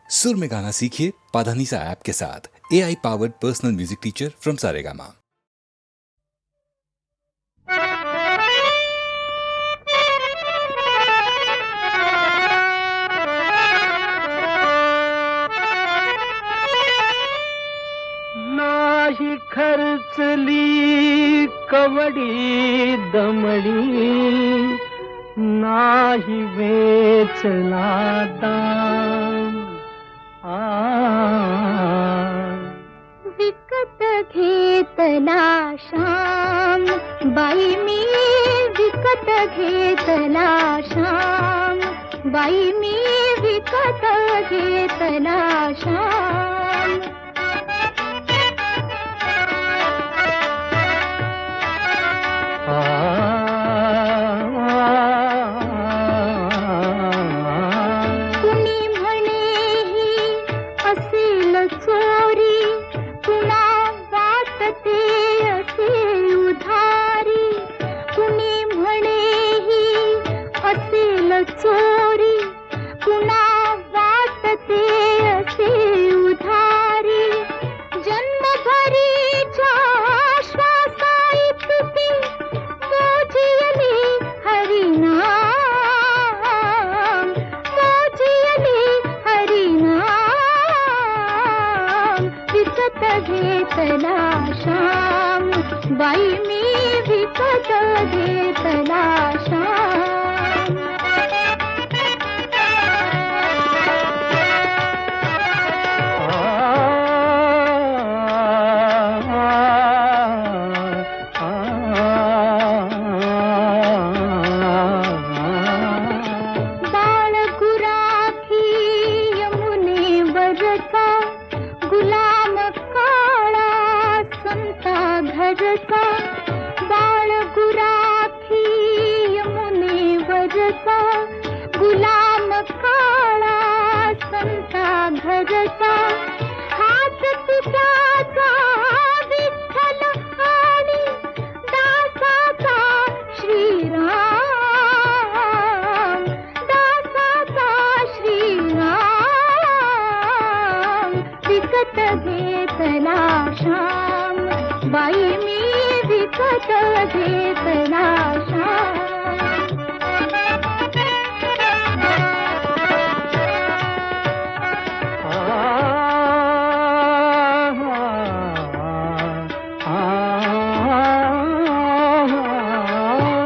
सुर में गाना सीखिए पाधानीसा ऐप के साथ। AI powered personal music teacher from Saregama. नाही खर्चली कवडी दमडी, नाही वेचला दाम। विकत घेतला श्याम, बाई मी विकत घेतला श्याम, बाई मी विकत घेतला श्याम। कुणी म्हणेही असेल चोरी, कुणा वाटते असे उधारी। कुणी म्हणेही असेल चोरी, कुणा वाटते असे उधारी। जन्मभरीच्या श्वासा इतकी मोजियली हरिनाम, मोजियली हरिनाम। विकत घेतला श्याम, बाई मी विकत घेतला श्याम। बाळ गुराखी यमुनेवरचा, गुलाम काळा संता घरचा। बाळ गुराखी यमुनेवरचा, गुलाम काळा संता घरचा। हात तुझ्याचा विठ्ठल आणि दासाचा श्रीराम, दासाचा श्रीराम। विकत घेतला श्याम, बाई मी विकत घेतला श्याम।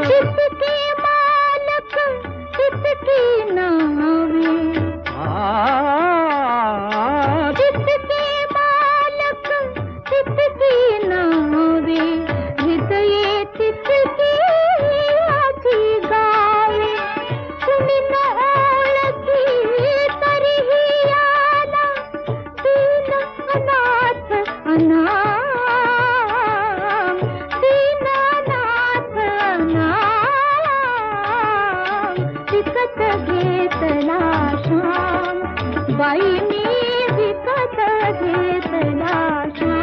जितके मालक तितकी नावे, जितके मालक तितकी नावे। हृदये तितकी माझी गावे, कुणी न ओळखी तरीही आला दीन अनाथ अनाम, दीन अनाथ अनाम। विकत घेतला श्याम, बाई मी विकत घेतला श्याम।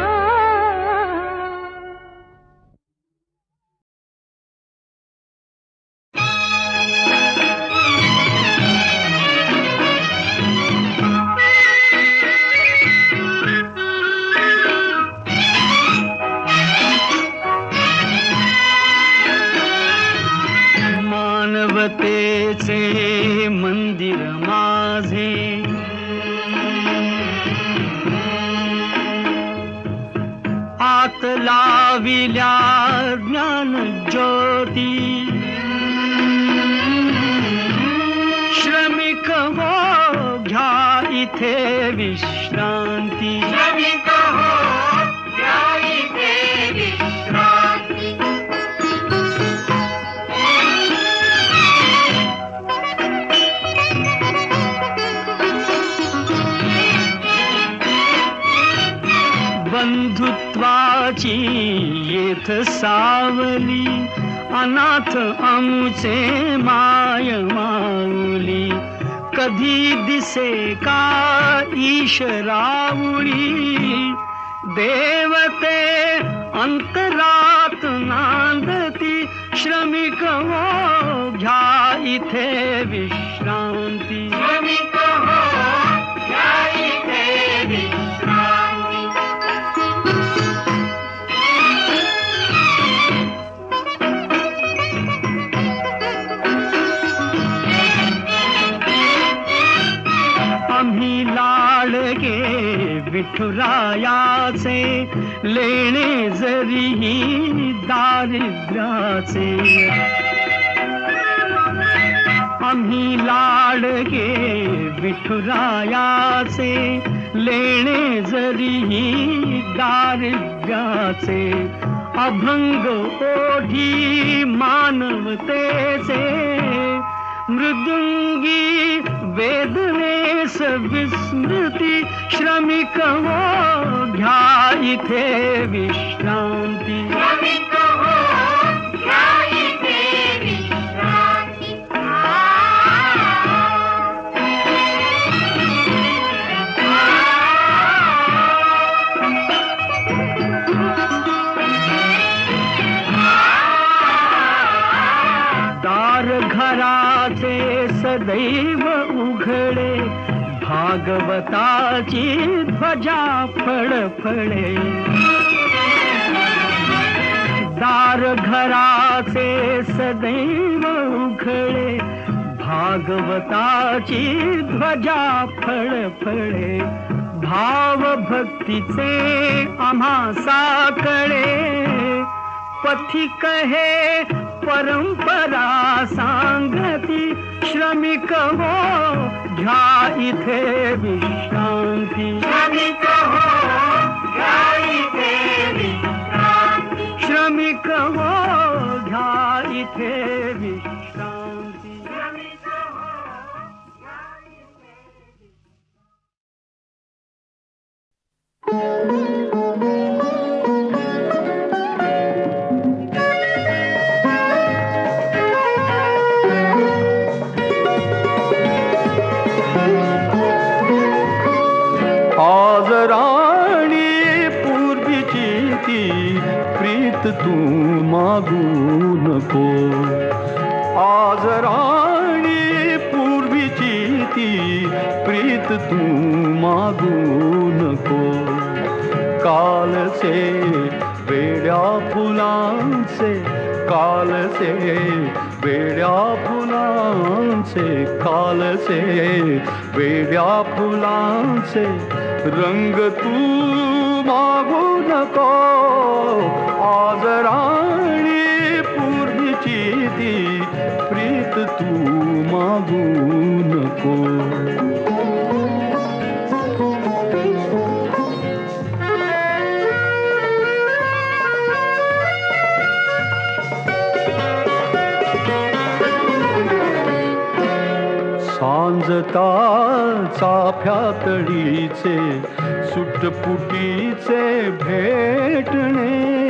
मानवतेचे मंदिर माझे, आत लाविल्या ज्ञान ज्योती। श्रमिक हो घ्या इथे विश्रांती, श्रमिक हो घ्या इथे विश्रांती। बंधुत्वाची येथ सावली, अनाथ आमुचे माय माऊली। कधी दिसे का ईशरावळी, देवते अंतरात नांदती। श्रमिक हो घ्या इथे विश्रांती, श्रमिक हो घ्या आम्ही लाडके विठुरायाचे, लेणे जरीही दारिद्र्याचे. आम्ही लाडके विठुरायाचे, लेणे जरीही दारिद्र्याचे. अभंग ओढी मानवतेचे, मृदुंगी वेदनेस विस्मृती. श्रमिक हो घ्या इथे विश्रांती. घराचे सदैव उघडे, भागवताची ध्वजा फळफळे. दार घराचे सदैव उघडे, भागवताची ध्वजा फळफळे. भाव भक्तीचे आम्हा साकळे, पथिक हे परंपरा सांगती. श्रमिक हो घ्या इथे विश्रांती. श्रमिक हो घ्या इथे विश्रांती. श्रमिक हो घ्या इथे विश्रांती. आज राणी पूर्वीची ती प्रीत तू मागू नको. आज राणी पूर्वीची ती प्रीत तू मागू नको. कालचे वेड्या फुलांचे, कालचे वेड्या फुलांचे, कालचे वेड्या फुलांचे रंग तू मागू नको. आज राणी पूर्वीची ती प्रीत तू मागू नको. सांजता चाफ्यातळीचे सुटपुटीचे भेटणे.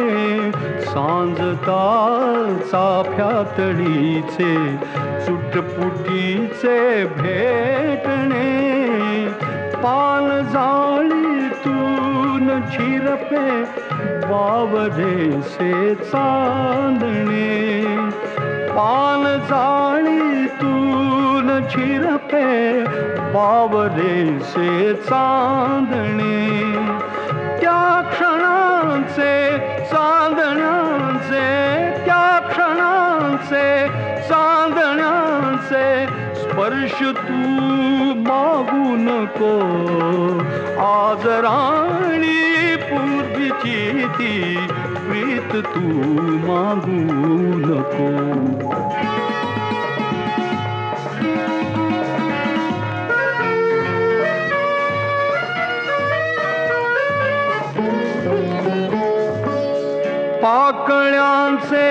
सांजता चाफ्यातळीचे सुटपुटीचे भेटणे. पान जाळीतून झिरपे वावरेसे चांदणे. पान जाळीतून झिरपे वावरेसे चांदणे. त्या क्षणांचे चांदण्यांचे, त्या क्षणांचे चांदण्यांचे स्पर्श तू मागू नको. आज राणी पूर्वीची ती प्रीत तू मागू नको. पाकळ्यांचे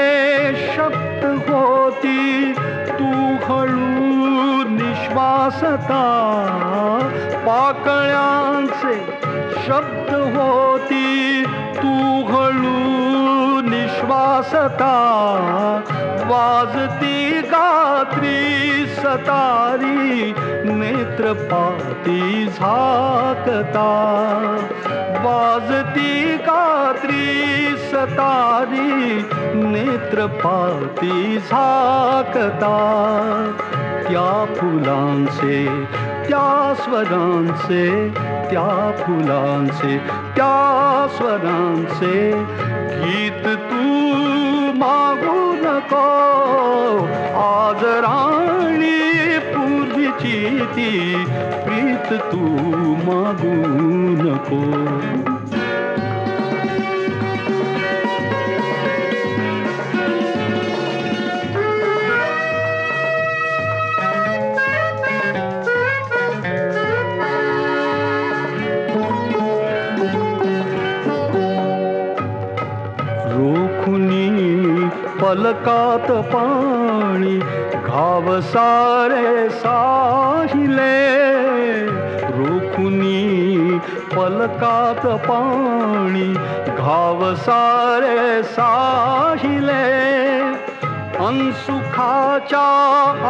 शब्द होती तू हळू निश्वासता. पाकळ्यांचे शब्द होती तू हळू निश्वासता. वाजती गात्री सतारी नेत्रपाती झाकता. वाजती गात्री सतारी नेत्रपाती झाकता. त्या फुलांचे, त्या स्वरांचे, त्या फुलांचे, त्या स्वरांचे गीत तू मागू नको. आज राणी पूर्वीची ती प्रीत प्रीत तू मागू नको. पलकात पाणी घाव सारे साहिले. रोखुनी पलकात पाणी घाव सारे साहिले. अनसुखाच्या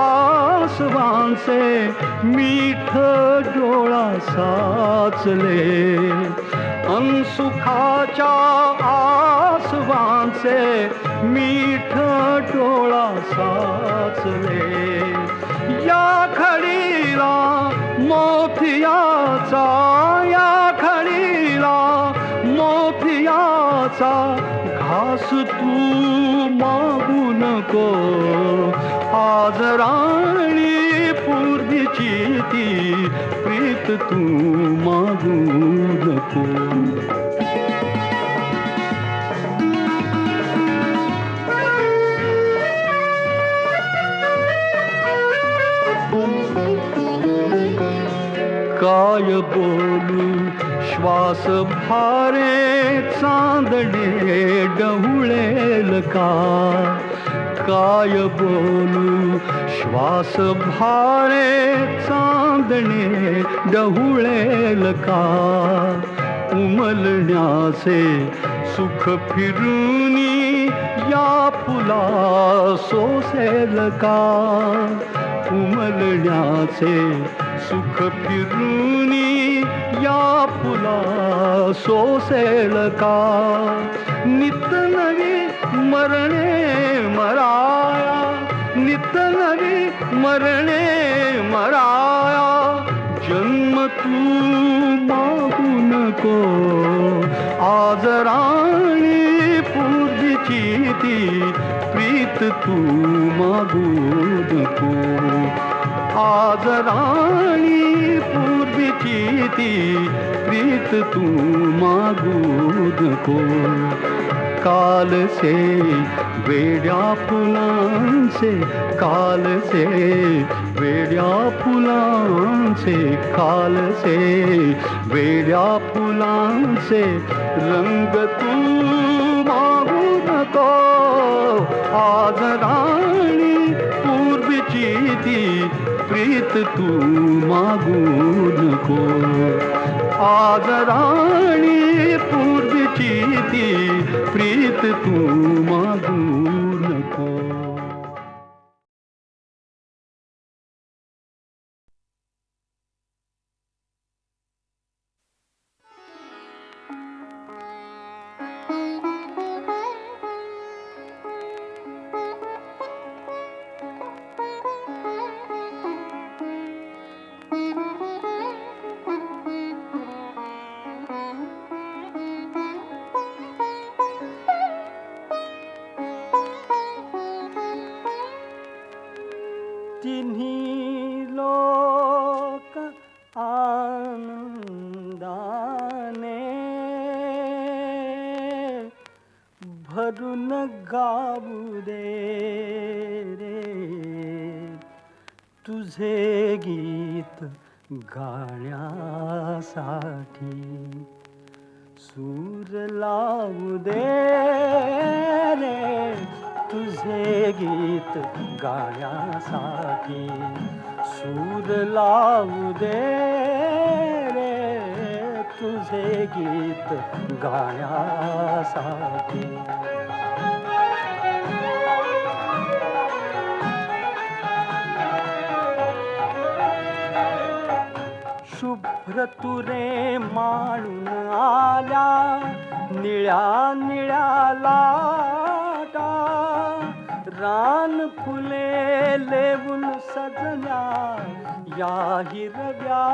आसवांचे मीठ डोळा साचले. अनसुखाच्या आसवांचे मीठ डोळा साचले. या खडीला मोतियाचा, या खडीला मोतियाचा घास तू मागू नको. आज राणी पूर्वीची ती प्रीत तू मागू नको. काय बोलू श्वास भारे चांदणे डहुळेल का. काय बोलू श्वास भारे चांदणे डहुळेल का. उमलण्याचे सुख फिरूनी या फुला सोसेल का. उमलण्याचे सुख फिरूनी या फुला सोसेल का. नित नवी मरणे मराया, नित नवी मरणे मराया. जन्म तू मागू नको. आज राणी पूर्वीची ती प्रीत तू मागू नको. आज राणी पूर्वीची ती प्रीत तू मागू नको. काल से वेड्या फुलांचे, काल से वेड्या फुलांचे, काल से वेड्या फुलांचे रंग तू मागू नको. आज राणी पूर्वीची ती प्रीत तू मागू नको. आज राणी पूर्वीची ती प्रीत तू मागू नको. तिन्ही लोक आनंदाने भरून गाऊ दे रे. तुझे गीत गाण्यासाठी सूर लावू दे रे. तुझे गीत गाण्यासाठी सूर लावू दे रे. तुझे गीत गाण्यासाठी. शुभ्र तुरे माळून आल्या निळ्या निळ्या लाटा. रान फुले लेवून सजल्या या हिरव्या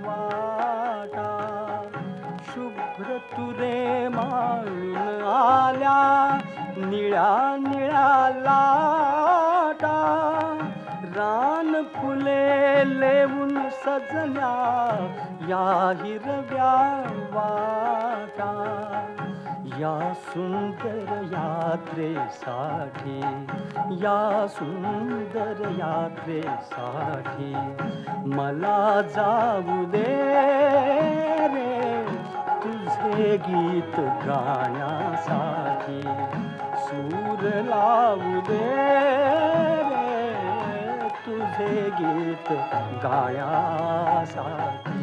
वाटा. शुभ्र तुरे माळून आल्या निळ्या निळ्या लाटा. रान फुले लेवून सजल्या या हिरव्या वाटा, या सुंदर यात्रेसाठी, या सुंदर यात्रेसाठी मला जाऊ दे रे तुझे गीत गाण्यासाठी, सूर लावू दे रे तुझे गीत गाण्यासाठी.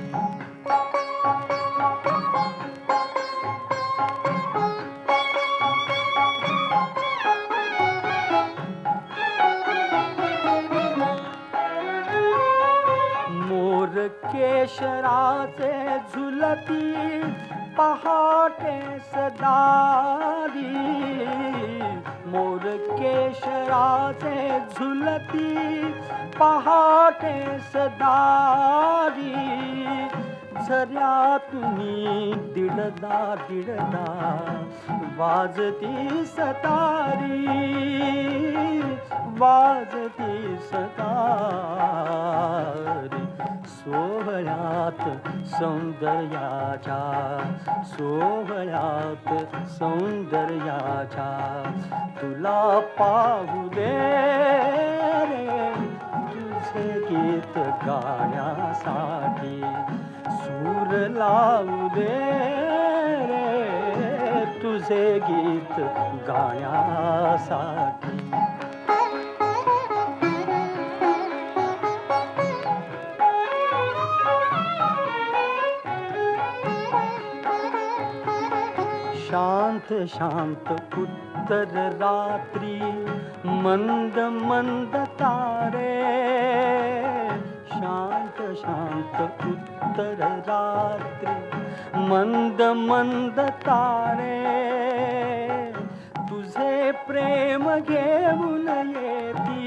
मोर केशराचे झुलती पहाटे सदारी, मोर केशराचे झुलती पहाटे सदारी, झऱ्यातूनी दिडदा दिडदा वाजती सतारी, वाजती सतारी. सोहळ्यात सौंदर्याच्या, सोहळ्यात सौंदर्याच्या तुला पाहू दे रे तुझे गीत गाण्यासाठी, सूर लावू दे रे तुझे गीत गाण्यासाठी. शांत शांत उत्तर रात्री मंद मंद तारे, शांत शांत उत्तर रात्री मंद मंद तारे, तुझे प्रेम घेऊन येती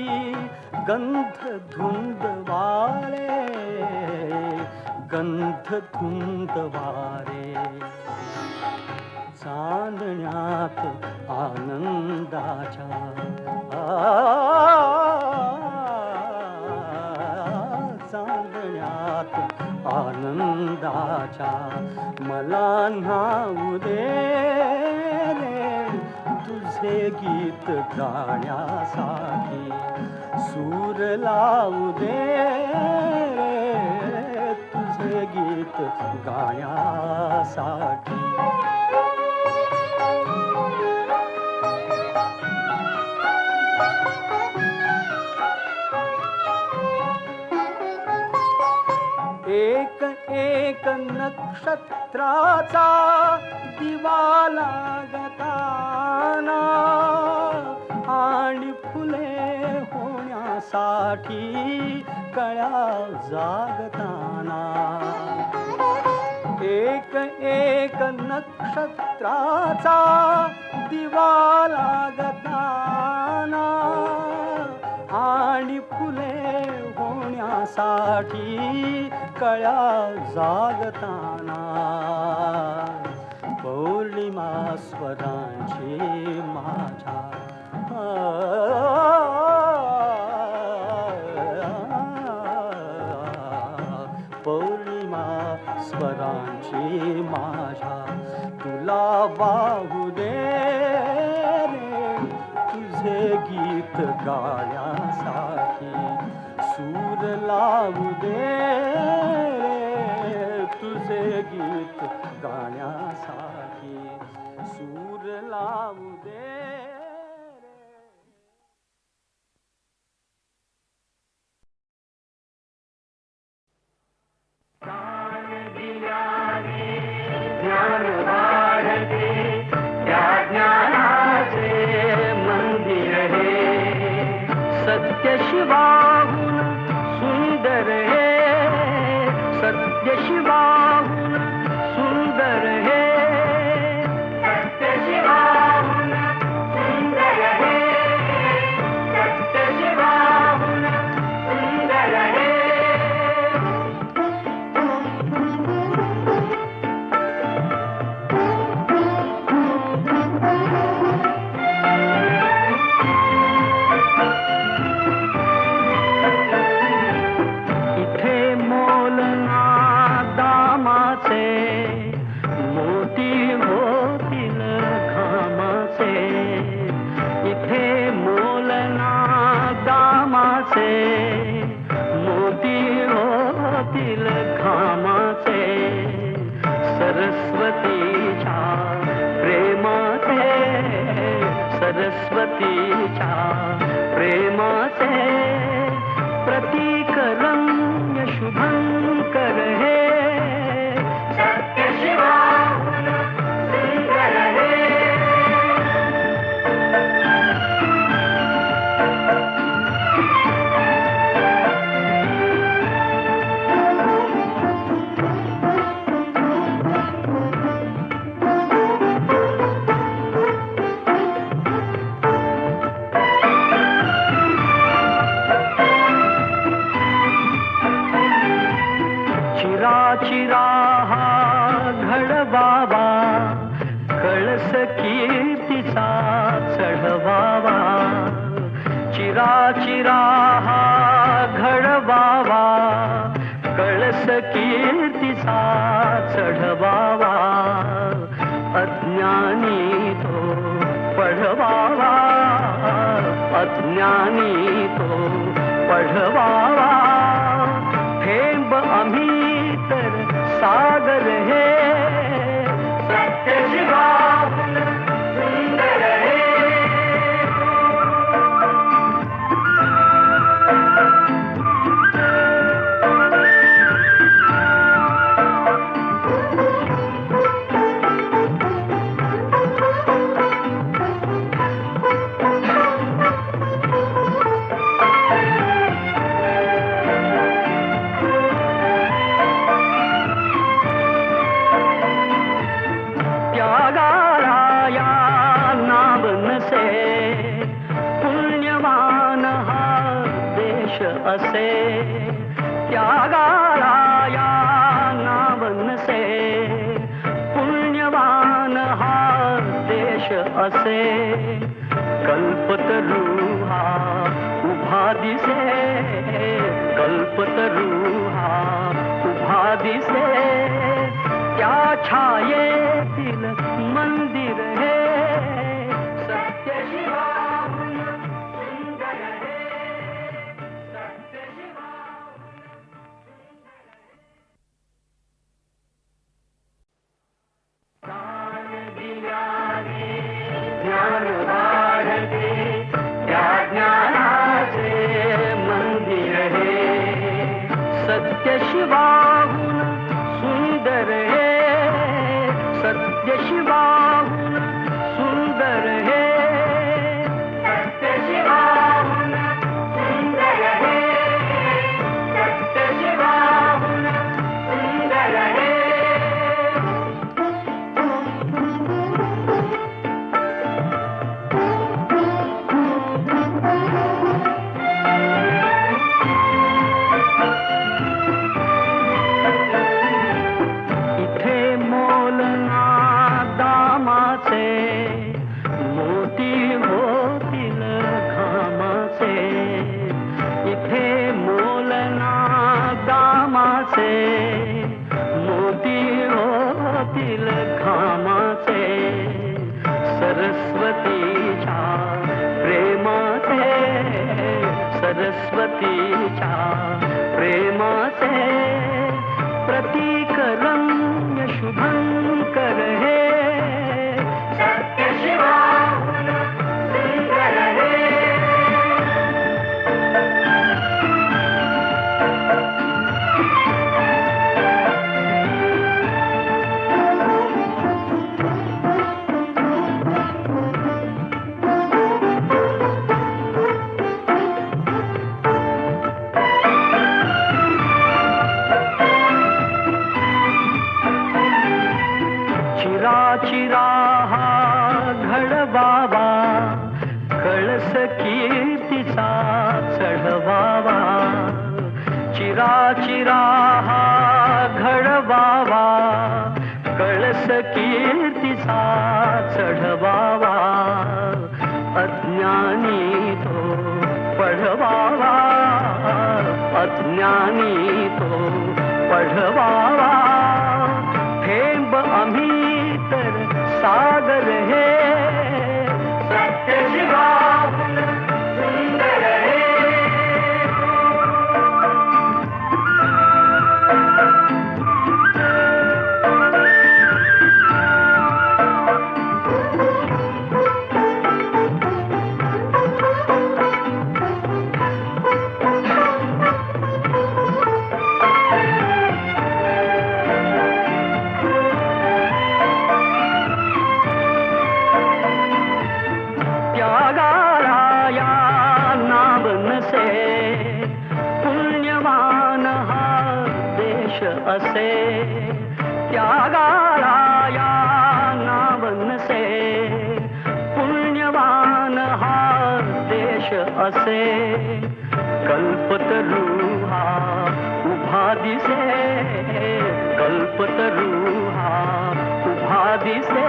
गंध धुंद वारे, गंध धुंद वारे. चांदण्यात आनंदाच्या, चांदण्यात आनंदाच्या मला न्हाऊ दे रे तुझे गीत गाण्यासाठी, सूर लावू दे रे तुझे गीत गाण्यासाठी. एक एक नक्षत्राचा दिवा लागताना, आणि फुले होण्यासाठी कळ्या जागताना. एक एक नक्षत्राचा दिवा लागताना, आणि फुले होण्यासाठी कळ्या जागताना. पौर्णिमा स्वरांची माझ्या, पौर्णिमा स्वरांची माझ्या तुला वाहू दे रे तुझे गीत गाण्यासाठी, सूर लावू दे रे तुझे गीत गाण्यासाठी, सूर लावू दे रे. ज्ञान वाढते त्या ज्ञानाचे मंदिर हे, सत्य शिवाहून सुंदर हे, सत्य शिवाहून सुंदर हे, सत्य शिवाहून सुंदर हे, सत्य शिवाहून सुंदर हे. दामाचे मोती होतील घामाचे इथे मोलना दामाचे मोती होतील घामाचे सरस्वतीच्या प्रेमाचे सरस्वतीच्या प्रेमाचे प्रतीक रम्य शुभंकर हे सत्य शिवाहुन सुंदर हे चिरा हा घडवावा कळस कीर्तीचा चढवावा चिरा हा घडवावा कळस कीर्तीचा चढवावा अज्ञानी तो पढवावा अज्ञानी तो पढवावा थेंब आम्ही तर सागर हे सत्य शिवाहुन सुंदर हे पुण्यवान हा देश असे त्यागाला या नाव नसे पुण्यवान हा देश असे कल्पतरू हा उभा दिसे कल्पतरू हा उभा दिसे त्या छायेतील मंदिर हे सत्य शिवाहुन सुंदर हे सत्य शिवाहुन ज्ञान दिल्याने ज्ञान वाढते त्या ज्ञानाचे मंदिर हे सत्य शिवाहुन सुंदर हे सत्य शिवाहुन सुंदर हे सत्य शिवाहुन सुंदर हे सत्य शिवाहुन सुंदर हे मोती होतील घामाचे इथे मोलना दामाचे मोती होतील घामाचे सरस्वतीच्या प्रेमाचे सरस्वतीच्या प्रेमाचे प्रतीक रम्य शुभंकर हे सत्य शिवाहुन सुंदर हे चिरा हा घडवावा कळस कीर्तीचा चढवावा चिरा हा घडवावा कळस कीर्तीचा चढवावा अज्ञानी तो पढवावा अज्ञानी तो पढवावा सागर हे सत्य शिवाहून सुंदर हे असे त्यागाला या नावनसे पुण्यवान हा देश असे कल्पतरू हा उभा दिसे कल्पतरू हा उभा दिसे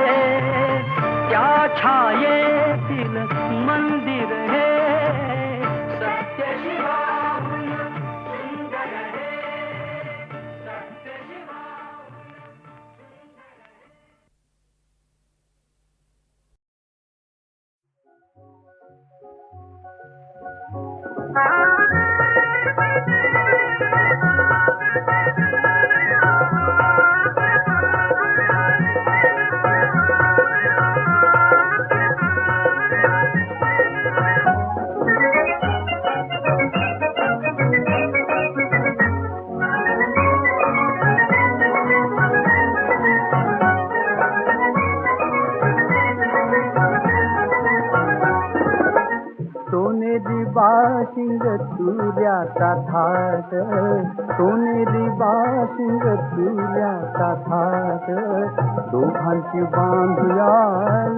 त्या छायेतील मंदिर हे सत्य शिवाहून सुंदर हे सोनेरी बाशिंग तुऱ्याचा थाट सोनेरी बाशिंग तुऱ्याचा थाट दोघांची बांधूया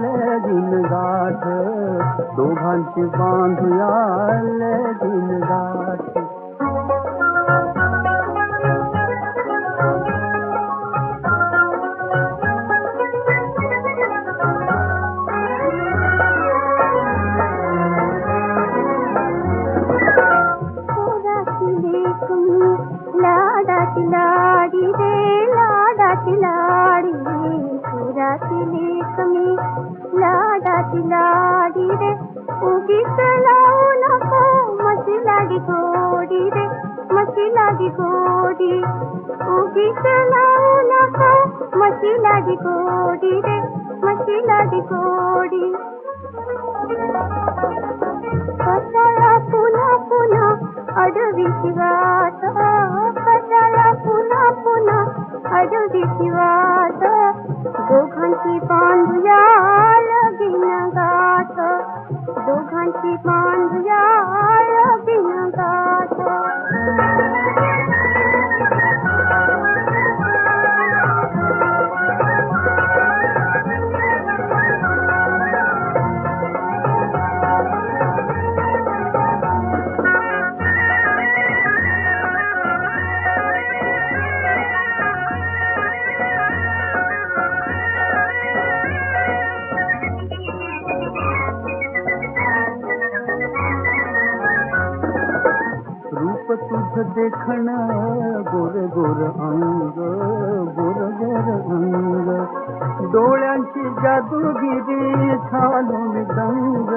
लगीन गाठ दोघांची बांधूया लगीन गाठ लाडी रे लाडाची लाडी पुराची लेकमी लाडाची लाडी रे उगीच लावू नको मशी लाडी गोडी रे मशी लाडी गोडी उगीच लावू नको मशी लाडी गोडी रे मशी लाडी गोडी कशाला पुन्हा पुन्हा अडवीची वाट कशाला पुन्हा पुन्हा अडवीची वाट दोघांची बांधूया लगीन गाठ दोघांची बांधूया लगीन गाठ तुझ देखण गोर गोर अंग गोर गोर अंग डोळ्यांची जादूगिरी छालो मृदंग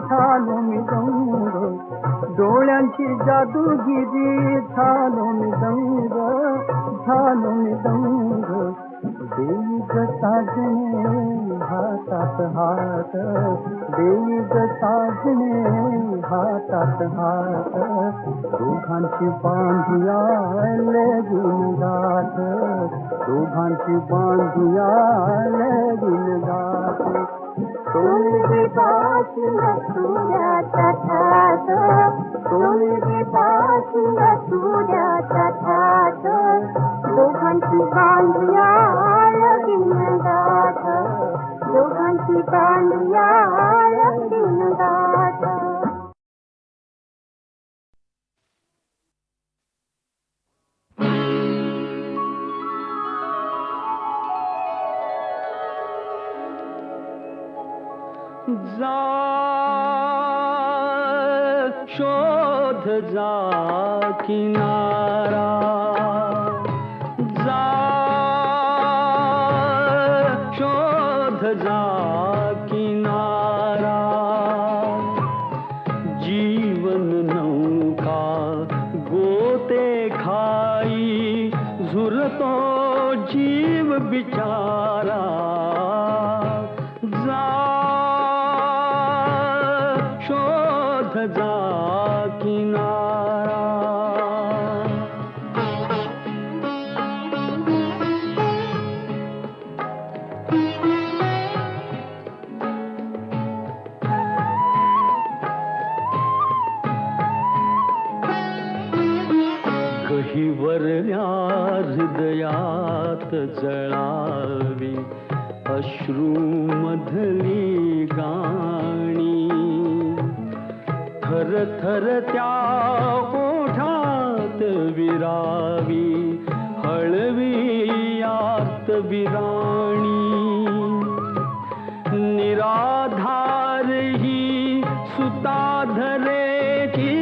छालो मृदंग डोळ्यांची जादूगिरी छालो मृदंग छालो मृदंग देई ग साजणे हातात हात देई ग साजणे हातात हात दोघांची बांधूया लगीन गाठ दोघांची बांधूया लगीन गाठ सोनेरी बाशिंग तुऱ्याचा थाट सोनेरी बाशिंग तुऱ्याचा थाट दोघांची बांधूया लगीन गाठ दोघांची बांधूया लगीन गाठ जा शोध जा किनारा जा शोध जा किनारा जीवन नौका गोते खाई झुरतो जीव बिचारा जा शोध जा किनारा गहिवरल्या हृदयात जळावी अश्रूमधली गाणी थर थर त्या ओठात विरावी हळवी आत विराणी निराधार ही सुताधरेची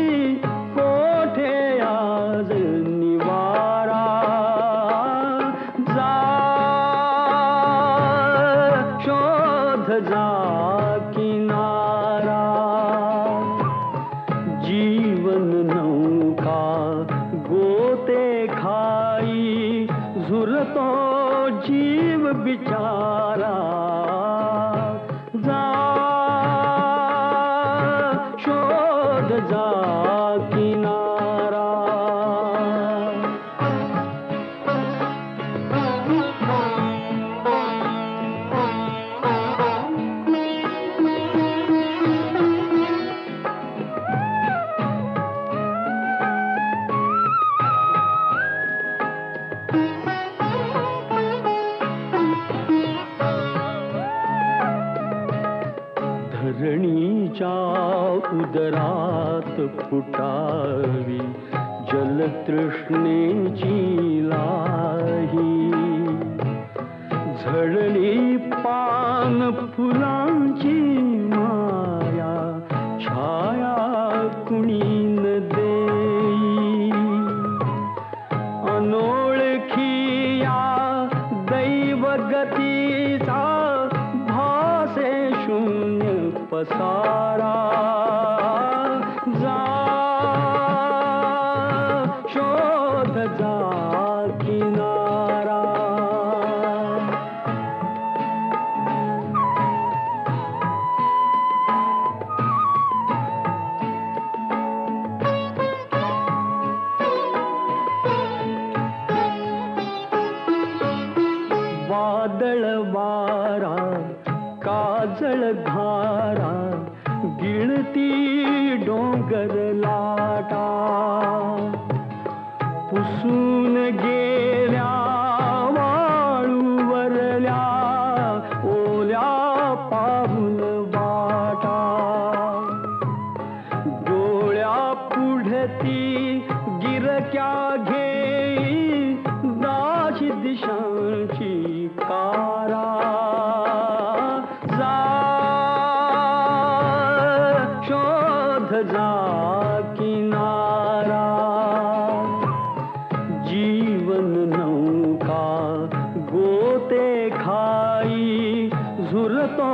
कोठे आज निवारा जा शोध जा किनारा जीवन नौका गोते खाई झुरतो जीव बिचारा जा शोध जा किनारा धरणीच्या उदरात फुटावी जलतृष्णेची लाही झडली पान फुलांची माया छाया कुणी न देई अनोळखी या दैवगतीचा भासे शून्य पसारा जा शोध जा किनारा वादळ वारा काजळ धारा गिळती डोंगर लाटा पुसून गेल्या वाळूवरल्या ओल्या पाहून वाटा डोळ्या पुढती गिरक्या घेई दाश दिशांची कारा जा शोध जा किनारा जीवन नौका गोते खाई झुरतो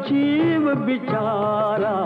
जीव बिचारा